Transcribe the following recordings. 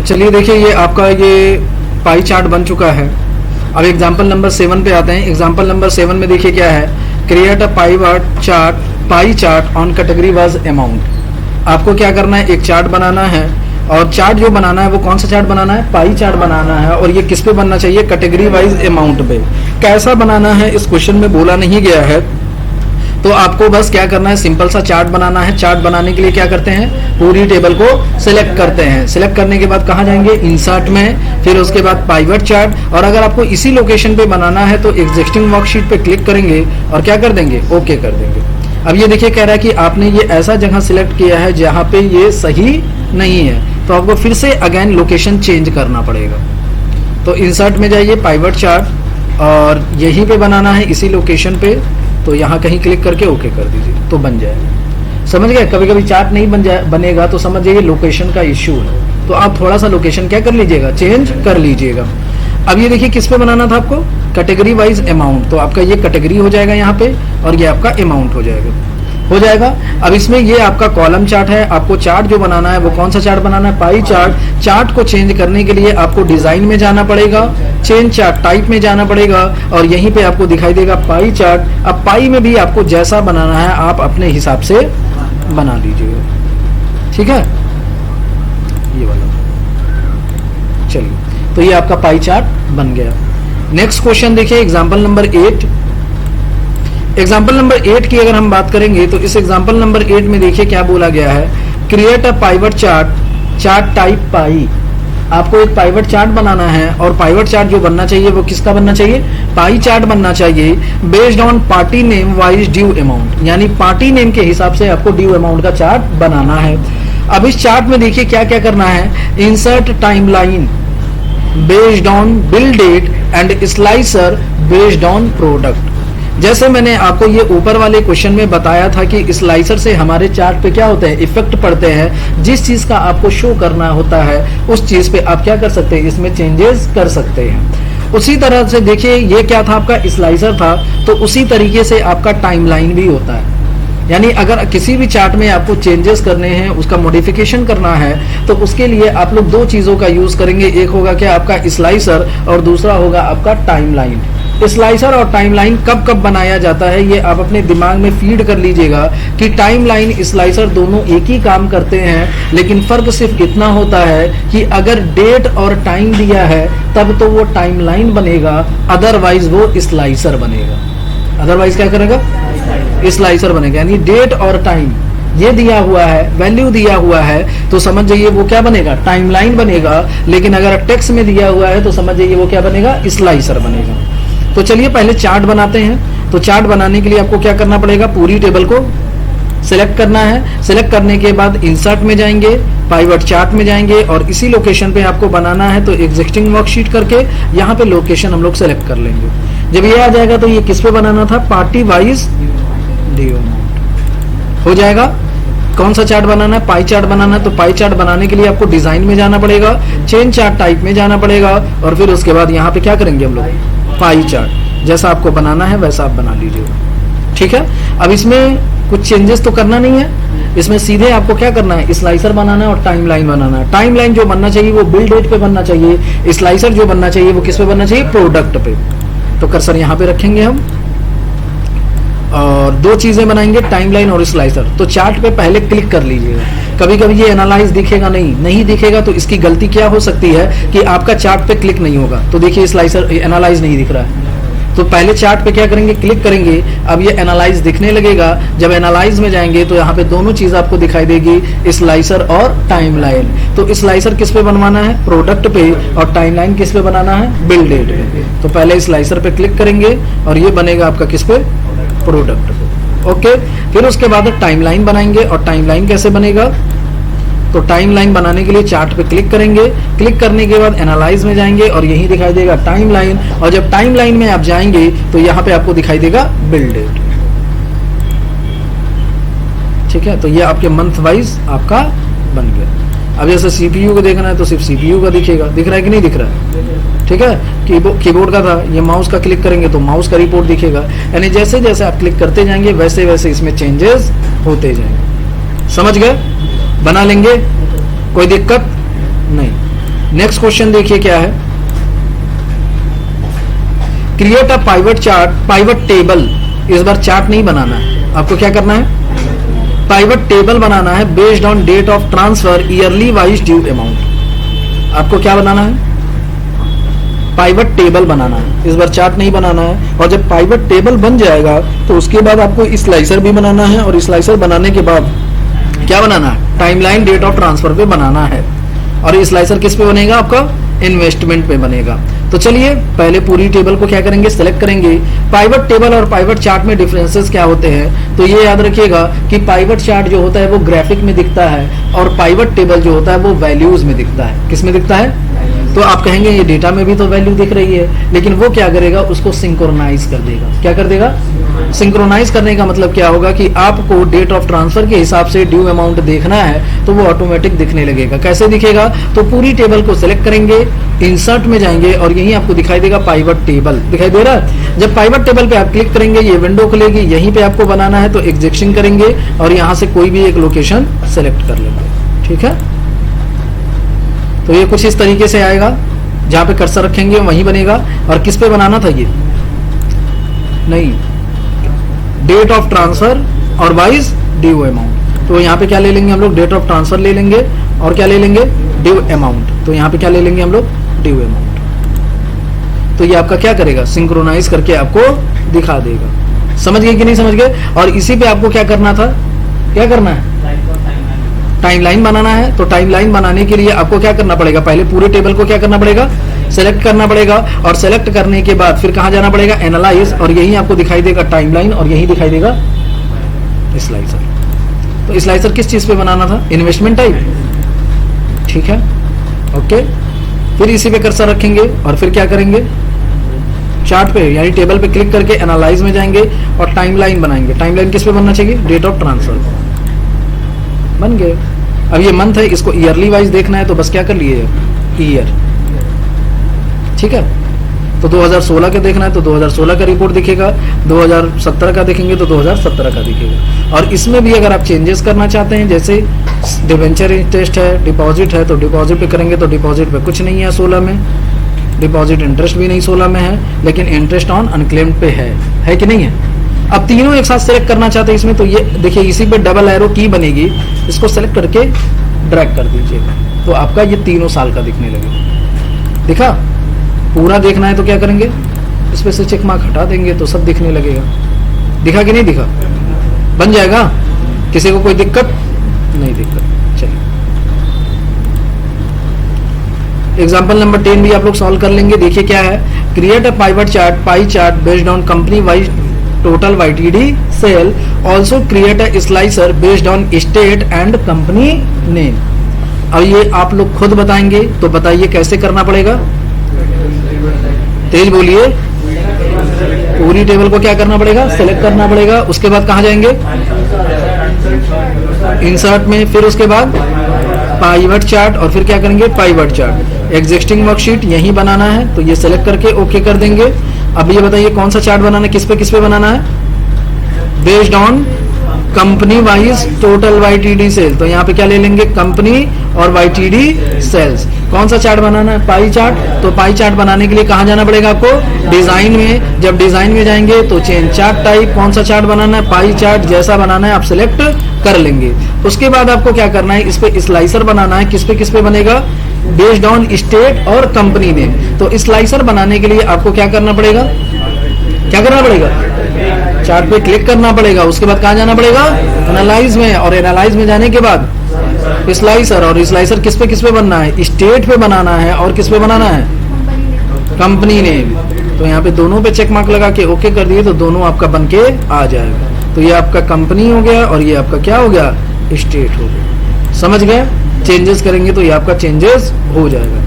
चलिए देखिए, ये आपका ये पाई चार्ट बन चुका है। अब एग्जाम्पल नंबर 7 पे आते हैं। एग्जाम्पल नंबर 7 में देखिए क्या है, create a pie chart on category wise amount. आपको क्या करना है, एक चार्ट बनाना है, और चार्ट जो बनाना है वो कौन सा चार्ट बनाना है, पाई चार्ट बनाना है। और ये किस पे बनना चाहिए, कैटेगरी वाइज अमाउंट पे। कैसा बनाना है इस क्वेश्चन में बोला नहीं गया है, तो आपको बस क्या करना है, सिंपल सा चार्ट बनाना है। चार्ट बनाने के लिए क्या करते हैं, पूरी टेबल को सिलेक्ट करते हैं। सिलेक्ट करने के बाद कहाँ जाएंगे, इंसर्ट में, फिर उसके बाद पाइवट चार्ट। और अगर आपको इसी लोकेशन पे बनाना है तो एग्जिस्टिंग वर्कशीट पे क्लिक करेंगे और क्या कर देंगे, ओके कर देंगे। अब ये देखिए कह रहा है कि आपने ये ऐसा जगह सिलेक्ट किया है जहाँ पे ये सही नहीं है, तो आपको फिर से अगेन लोकेशन चेंज करना पड़ेगा। तो इंसर्ट में जाइए, पाइवट चार्ट, और यहीं पे बनाना है इसी लोकेशन पे, तो यहाँ कहीं क्लिक करके ओके कर दीजिए तो बन जाएगा। समझ गए, कभी कभी चार्ट नहीं बनेगा तो समझ जाइए लोकेशन का इश्यू है, तो आप थोड़ा सा लोकेशन क्या कर लीजिएगा, चेंज कर लीजिएगा। अब ये देखिए किस पे बनाना था आपको, कैटेगरी वाइज अमाउंट, तो आपका ये कैटेगरी हो जाएगा यहाँ पे, और ये आपका अमाउंट हो जाएगा। अब इसमें ये आपका कॉलम चार्ट है। आपको चार्ट जो बनाना है वो कौन सा चार्ट बनाना है, पाई चार्ट। चार्ट को चेंज करने के लिए आपको डिजाइन में जाना पड़ेगा, चेंज चार्ट टाइप में जाना पड़ेगा, और यहीं पे आपको दिखाई देगा पाई चार्ट। अब पाई में भी आपको जैसा बनाना है आप अपने हिसाब से बना लीजिएगा, ठीक है, ये वाला। चलिए, तो ये आपका पाई चार्ट बन गया। नेक्स्ट क्वेश्चन देखिए, एग्जाम्पल नंबर 8। एग्जाम्पल नंबर 8 की अगर हम बात करेंगे तो इस एग्जाम्पल नंबर 8 में देखिए क्या बोला गया है, create a pivot chart type pie. आपको एक पाइवट चार्ट बनाना है, और पाइवट चार्ट जो बनना चाहिए वो किसका बनना चाहिए, पाई चार्ट बनना चाहिए, based on party name wise due amount. यानी पार्टी नेम के हिसाब से आपको ड्यू अमाउंट का चार्ट बनाना है। अब इस चार्ट में देखिए क्या क्या करना है, insert timeline based on bill date and slicer based on product. जैसे मैंने आपको ये ऊपर वाले क्वेश्चन में बताया था कि स्लाइसर से हमारे चार्ट पे क्या होते हैं, इफेक्ट पड़ते हैं। जिस चीज का आपको शो करना होता है उस चीज पे आप क्या कर सकते हैं, इसमें चेंजेस कर सकते हैं। उसी तरह से देखिए ये क्या था, आपका स्लाइसर था, तो उसी तरीके से आपका टाइमलाइन भी होता है। यानी अगर किसी भी चार्ट में आपको चेंजेस करने हैं, उसका मॉडिफिकेशन करना है, तो उसके लिए आप लोग दो चीजों का यूज करेंगे। एक होगा क्या, आपका स्लाइसर, और दूसरा होगा आपका टाइमलाइन। स्लाइसर और टाइमलाइन कब कब बनाया जाता है ये आप अपने दिमाग में फीड कर लीजिएगा कि टाइमलाइन स्लाइसर दोनों एक ही काम करते हैं, लेकिन फर्क सिर्फ इतना होता है कि अगर डेट और टाइम दिया है तब तो वो टाइमलाइन बनेगा, अदरवाइज वो स्लाइसर बनेगा। अदरवाइज क्या करेगा, स्लाइसर बनेगा। यानी डेट और टाइम ये दिया हुआ है, वैल्यू दिया हुआ है, तो समझ जाइए वो क्या बनेगा, टाइमलाइन बनेगा। लेकिन अगर टेक्स्ट में दिया हुआ है तो समझ जाइए वो क्या बनेगा, स्लाइसर बनेगा। तो चलिए पहले चार्ट बनाते हैं। तो चार्ट बनाने के लिए आपको क्या करना पड़ेगा, पूरी टेबल को सिलेक्ट करना है। सिलेक्ट करने के बाद इंसर्ट में जाएंगे, पाइवट चार्ट में जाएंगे, और इसी लोकेशन पे आपको बनाना है। तो एग्जिस्टिंग वर्कशीट करके यहाँ पे लोकेशन हम लोग सेलेक्ट कर लेंगे। जब ये आ जाएगा तो ये किस पे बनाना था, पार्टी वाइज ड्यू अमाउंट हो जाएगा। कौन सा चार्ट बनाना है, पाई चार्ट बनाना है। तो पाई चार्ट बनाने के लिए आपको डिजाइन में जाना पड़ेगा, चेंज चार्ट टाइप में जाना पड़ेगा, और फिर उसके बाद यहाँ पे क्या करेंगे हम लोग, पाई चार्ट। जैसा आपको बनाना है वैसा आप बना लीजिएगा, ठीक है। अब इसमें कुछ चेंजेस तो करना नहीं है, इसमें सीधे आपको क्या करना है, स्लाइसर बनाना है और टाइमलाइन बनाना है। टाइमलाइन जो बनना चाहिए वो बिल डेट पे बनना चाहिए, स्लाइसर जो बनना चाहिए वो किस पे बनना चाहिए, प्रोडक्ट पे। तो कर्सर यहाँ पे रखेंगे हम, और दो चीजें बनाएंगे, टाइमलाइन और स्लाइसर। तो चार्ट पे पहले क्लिक कर लीजिएगा। कभी कभी ये एनालाइज दिखेगा नहीं दिखेगा, तो इसकी गलती क्या हो सकती है कि आपका चार्ट पे क्लिक नहीं होगा। तो देखिए स्लाइसर एनालाइज नहीं दिख रहा है, तो पहले चार्ट पे क्या करेंगे, क्लिक करेंगे। अब ये एनालाइज दिखने लगेगा। जब एनालाइज में जाएंगे तो यहाँ पे दोनों चीज आपको दिखाई देगी, स्लाइसर और टाइमलाइन। तो स्लाइसर किस पे बनवाना है, प्रोडक्ट पे, और टाइमलाइन किस पे बनाना है, बिल डेट पे। तो पहले स्लाइसर पे क्लिक करेंगे और ये बनेगा आपका किस पे, प्रोडक्ट पे। ओके, फिर उसके बाद टाइमलाइन बनाएंगे। और टाइमलाइन कैसे बनेगा, तो टाइमलाइन बनाने के लिए चार्ट पे क्लिक करेंगे। क्लिक करने के बाद एनालाइज में जाएंगे और यही दिखाई देगा टाइमलाइन। और जब टाइमलाइन में आप जाएंगे तो यहाँ पे आपको दिखाई देगा बिल डेट, ठीक है। तो ये आपके मंथ वाइज आपका बन गया। अब जैसे सीपीयू को देखना है तो सिर्फ सीपीयू का दिखेगा, दिख रहा है कि नहीं दिख रहा है, ठीक है। कीबोर्ड का था, ये माउस का क्लिक करेंगे तो माउस का रिपोर्ट दिखेगा। यानी जैसे जैसे आप क्लिक करते जाएंगे वैसे वैसे इसमें चेंजेस होते जाएंगे। समझ गए, बना लेंगे, कोई दिक्कत नहीं। नेक्स्ट क्वेश्चन देखिए क्या है, create a pivot chart, pivot table. इस बार चार्ट नहीं बनाना है, आपको क्या करना है, पाइवट टेबल बनाना है based on date of transfer yearly wise due amount. आपको क्या बनाना है, पाइवट टेबल बनाना है, इस बार चार्ट नहीं बनाना है। और जब पाइवट टेबल बन जाएगा तो उसके बाद आपको स्लाइसर भी बनाना है, और स्लाइसर बनाने के बाद क्या बनाना है, टाइमलाइन डेट ऑफ ट्रांसफर पे बनाना है। और स्लाइसर किस पे बनेगा, आपका इन्वेस्टमेंट पे बनेगा। तो चलिए पहले पूरी टेबल को क्या करेंगे, सिलेक्ट करेंगे। पाइवट टेबल और पाइवट चार्ट में डिफरेंसेस क्या होते हैं, तो ये याद रखिएगा कि पाइवट चार्ट जो होता है वो ग्राफिक में दिखता है, और पाइवट टेबल जो होता है वो वैल्यूज में दिखता है। किस में दिखता है, तो आप कहेंगे ये डेटा में भी तो वैल्यू दिख रही है, लेकिन वो क्या करेगा, उसको सिंक्रोनाइज कर देगा। क्या कर देगा, सिंक्रोनाइज करने का मतलब क्या होगा कि आपको डेट ऑफ ट्रांसफर के हिसाब से ड्यू अमाउंट देखना है तो वो ऑटोमेटिक दिखने लगेगा। कैसे दिखेगा, तो पूरी टेबल को सिलेक्ट करेंगे, इंसर्ट में जाएंगे और यहीं आपको दिखाई देगा पाइवट टेबल, दिखाई दे रहा है। जब पाइवट टेबल पे आप क्लिक करेंगे ये विंडो खुलेगी, यहीं पे आपको बनाना है तो एग्जीक्यूशन करेंगे और यहाँ से कोई भी एक लोकेशन सेलेक्ट कर लेंगे। ठीक है, तो ये कुछ इस तरीके से आएगा, जहां पे कर्सर रखेंगे वहीं बनेगा। और किस पे बनाना था, ये नहीं, डेट ऑफ ट्रांसफर और वाइज ड्यू अमाउंट। तो यहाँ पे क्या ले लेंगे हम लोग, डेट ऑफ ट्रांसफर ले लेंगे और क्या ले लेंगे, ड्यू अमाउंट। तो यहाँ पे क्या ले लेंगे हम लोग, ड्यू अमाउंट। तो ये आपका क्या करेगा, सिंक्रोनाइज करके आपको दिखा देगा। समझ गए कि नहीं समझ गए। और इसी पे आपको क्या करना था, क्या करना है, टाइमलाइन बनाना है। तो टाइमलाइन बनाने के लिए आपको क्या करना पड़ेगा, पहले पूरे टेबल को क्या करना पड़ेगा, सेलेक्ट करना पड़ेगा। और सेलेक्ट करने के बाद फिर कहां जाना पड़ेगा, एनालाइज, और यही आपको दिखाई देगा टाइमलाइन, और यही दिखाई देगा स्लाइसर। तो स्लाइसर किस चीज पे बनाना था, इन्वेस्टमेंट टाइप। ठीक है, ओके। फिर इसी पे कर्सर रखेंगे और फिर क्या करेंगे, चार्ट पे यानी टेबल पे क्लिक करके एनालाइज में जाएंगे और टाइमलाइन बनाएंगे। टाइमलाइन किस पे बनना चाहिए, डेट ऑफ ट्रांसफर, बन गए। अब ये मंथ है, इसको ईयरली वाइज देखना है तो बस क्या कर लिए, ईयर। ठीक है, तो 2016 का देखना है तो 2016 का रिपोर्ट दिखेगा, 2017 का देखेंगे तो 2017 का दिखेगा। और इसमें भी अगर आप चेंजेस करना चाहते हैं, जैसे डिवेंचर इंटरेस्ट है, डिपॉजिट है, तो डिपॉजिट पे करेंगे तो डिपॉजिट पे कुछ नहीं है 16 में, डिपॉजिट इंटरेस्ट भी नहीं 16 में है, लेकिन इंटरेस्ट ऑन अनक्लेम्ड पे है कि नहीं है। अब तीनों एक साथ सेलेक्ट करना चाहते हैं इसमें, तो ये देखिए इसी पे डबल एरो की बनेगी, इसको सेलेक्ट करके ड्रैग कर दीजिएगा तो आपका ये तीनों साल का दिखने लगेगा। दिखा, पूरा देखना है तो क्या करेंगे, इस पे से चेक मार्क हटा देंगे तो सब दिखने लगेगा। दिखा कि नहीं दिखा, बन जाएगा। किसी को कोई दिक्कत नहीं, दिक्कत। चलिए एग्जाम्पल नंबर 10 भी आप लोग सॉल्व कर लेंगे। देखिए क्या है, create a pivot chart, pie chart based on company wise total YTD sale, also create a slicer based on state and company name। अब ये आप लोग खुद बताएंगे तो बताइए कैसे करना पड़ेगा, तेज बोलिए। पूरी टेबल को क्या करना पड़ेगा, सेलेक्ट करना पड़ेगा। उसके बाद कहाँ जाएंगे, इंसर्ट में, फिर उसके बाद पाइवट चार्ट, और फिर क्या करेंगे, पाइवट चार्ट। एग्जिस्टिंग वर्कशीट यही बनाना है तो ये सेलेक्ट करके ओके कर देंगे। अब ये बताइए कौन सा चार्ट बनाना है, किस पे बनाना है, based on company wise total YTD sale. तो यहाँ पे क्या ले लेंगे, कंपनी और YTD सेल्स। कौन सा चार्ट बनाना है, पाई चार्ट। तो पाई चार्ट बनाने के लिए कहाँ जाना पड़ेगा आपको, डिजाइन में। जब डिजाइन में जाएंगे तो चेंज चार्ट टाइप, कौन सा चार्ट बनाना है, पाई चार्ट जैसा बनाना है आप सिलेक्ट कर लेंगे। उसके बाद आपको क्या करना है, इस पे स्लाइसर बनाना है। किस पे बनेगा, बेस्ड ऑन स्टेट और कंपनी नेम। तो स्लाइसर बनाने के लिए आपको क्या करना पड़ेगा, क्या करना पड़ेगा, चार्ट पे क्लिक करना पड़ेगा। उसके बाद कहाँ जाना पड़ेगा, एनालाइज में, और एनालाइज में जाने के बाद स्लाइसर। और स्लाइसर किस पे बनना है, स्टेट पे बनाना है, और किस पे बनाना है, कंपनी नेम। तो यहाँ पे दोनों पे चेक मार्क लगा के ओके कर दिए तो दोनों आपका बन के आ जाएगा। तो ये आपका कंपनी हो गया और ये आपका क्या हो गया, स्टेट हो गया। समझ गए, चेंजेस करेंगे तो ये आपका चेंजेस हो जाएगा।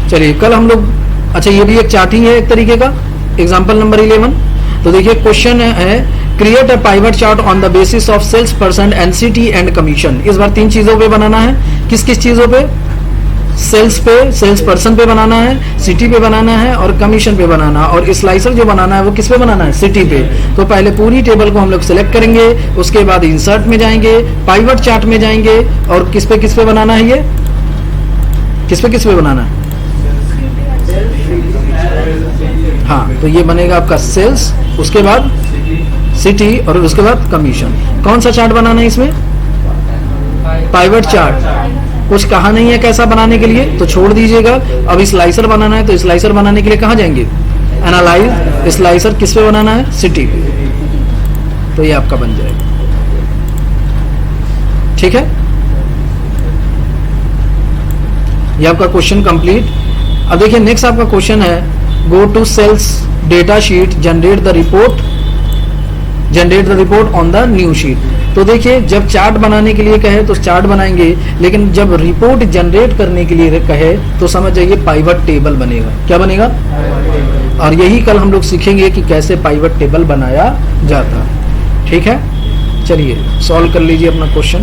चलिए कल हम लोग, अच्छा ये भी एक चार्ट ही है एक तरीके का। एग्जांपल नंबर 11, तो देखिए क्वेश्चन है, create a pivot chart on the basis of sales person, NCT and commission. इस बार 3 चीजों पे बनाना है। किस किस चीजों पे, सेल्स पे, सेल्स पर्सन पे बनाना है, सिटी पे बनाना है और कमीशन पे बनाना। और स्लाइसर जो बनाना है वो किस पे बनाना है, सिटी पे। तो पहले पूरी टेबल को हम लोग सिलेक्ट करेंगे, उसके बाद इंसर्ट में जाएंगे, पाइवट चार्ट में जाएंगे और किस पे बनाना है, ये किस पे बनाना है? हाँ, तो ये बनेगा आपका सेल्स, उसके बाद सिटी और उसके बाद कमीशन। कौन सा चार्ट बनाना है इसमें? Pivot chart. कुछ कहा नहीं है कैसा बनाने के लिए, तो छोड़ दीजिएगा। अब स्लाइसर बनाना है, तो स्लाइसर बनाने के लिए कहाँ जाएंगे? एनालाइज। स्लाइसर किस पे बनाना है? सिटी पे। तो ये आपका बन जाएगा। ठीक है, ये आपका क्वेश्चन कंप्लीट। अब देखिए नेक्स्ट आपका क्वेश्चन है, go to sales data sheet, generate the report on the new sheet. तो देखिए जब चार्ट बनाने के लिए कहे तो चार्ट बनाएंगे, लेकिन जब रिपोर्ट जनरेट करने के लिए कहे तो समझ जाइए पाइवट टेबल बनेगा। क्या बनेगा? और यही कल हम लोग सीखेंगे कि कैसे पाइवट टेबल बनाया जाता है। ठीक है, चलिए सॉल्व कर लीजिए अपना क्वेश्चन।